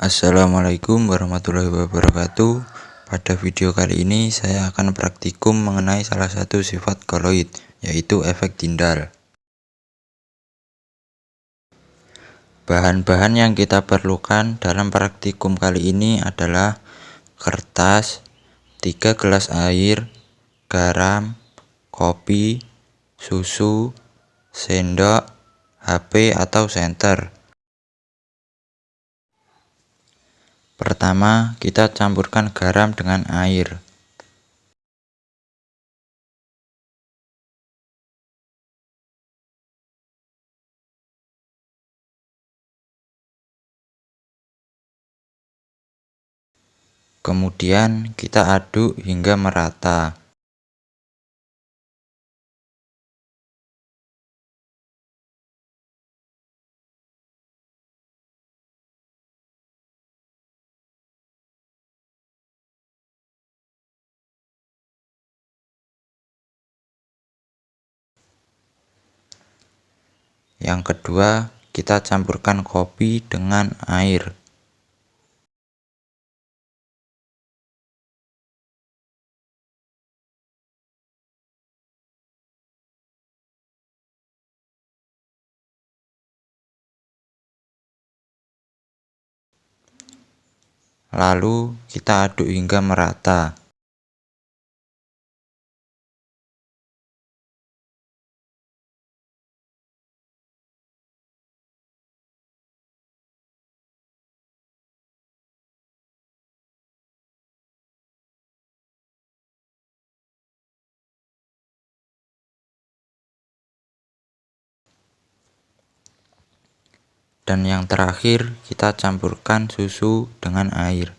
Assalamualaikum warahmatullahi wabarakatuh. Pada video kali ini saya akan praktikum mengenai salah satu sifat koloid, yaitu efek Tyndall. Bahan-bahan yang kita perlukan dalam praktikum kali ini adalah kertas, 3 gelas air, garam, kopi, susu, sendok, HP atau senter. Pertama, kita campurkan garam dengan air. Kemudian kita aduk hingga merata. Yang kedua, kita campurkan kopi dengan air. Lalu kita aduk hingga merata. Dan yang terakhir, kita campurkan susu dengan air.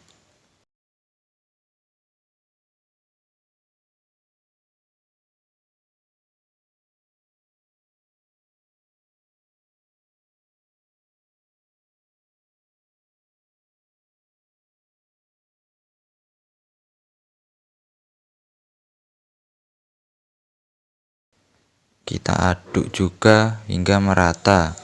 Kita aduk juga hingga merata.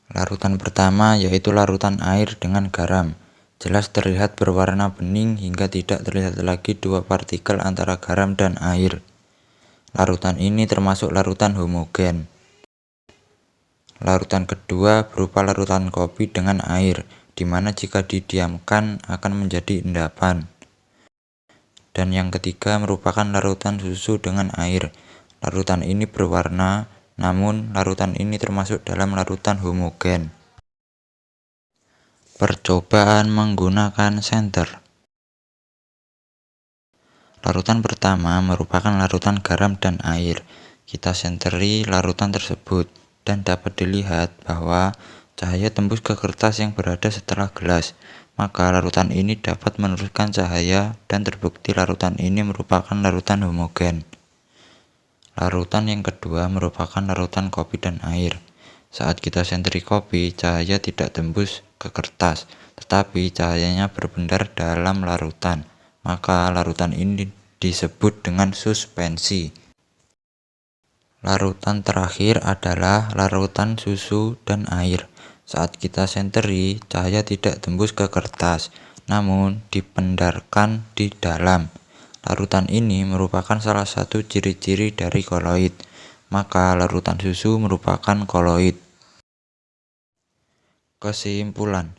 Larutan pertama yaitu larutan air dengan garam. Jelas terlihat berwarna bening hingga tidak terlihat lagi dua partikel antara garam dan air. Larutan ini termasuk larutan homogen. Larutan kedua berupa larutan kopi dengan air, di mana jika didiamkan akan menjadi endapan. Dan yang ketiga merupakan larutan susu dengan air. Larutan ini berwarna, namun larutan ini termasuk dalam larutan homogen. Percobaan menggunakan senter. Larutan pertama merupakan larutan garam dan air. Kita senteri larutan tersebut dan dapat dilihat bahwa cahaya tembus ke kertas yang berada setelah gelas. Maka larutan ini dapat meneruskan cahaya dan terbukti larutan ini merupakan larutan homogen. Larutan yang kedua merupakan larutan kopi dan air. Saat kita senteri kopi, cahaya tidak tembus ke kertas, tetapi cahayanya berbendar dalam larutan. Maka larutan ini disebut dengan suspensi. Larutan terakhir adalah larutan susu dan air. Saat kita senteri, cahaya tidak tembus ke kertas, namun dipendarkan di dalam. Larutan ini merupakan salah satu ciri-ciri dari koloid, maka larutan susu merupakan koloid. Kesimpulan,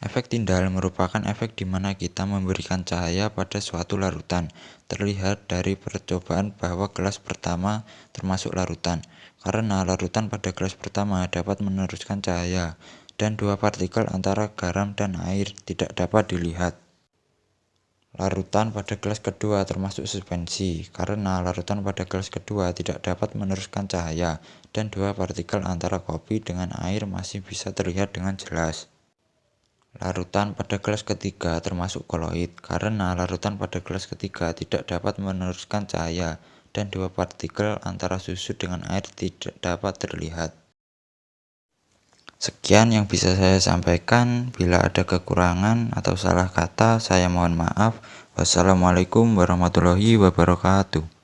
efek Tyndall merupakan efek di mana kita memberikan cahaya pada suatu larutan. Terlihat dari percobaan bahwa gelas pertama termasuk larutan, karena larutan pada gelas pertama dapat meneruskan cahaya, dan dua partikel antara garam dan air tidak dapat dilihat. Larutan pada gelas kedua termasuk suspensi, karena larutan pada gelas kedua tidak dapat meneruskan cahaya, dan dua partikel antara kopi dengan air masih bisa terlihat dengan jelas. Larutan pada gelas ketiga termasuk koloid, karena larutan pada gelas ketiga tidak dapat meneruskan cahaya, dan dua partikel antara susu dengan air tidak dapat terlihat. Sekian yang bisa saya sampaikan. Bila ada kekurangan atau salah kata, saya mohon maaf. Wassalamualaikum warahmatullahi wabarakatuh.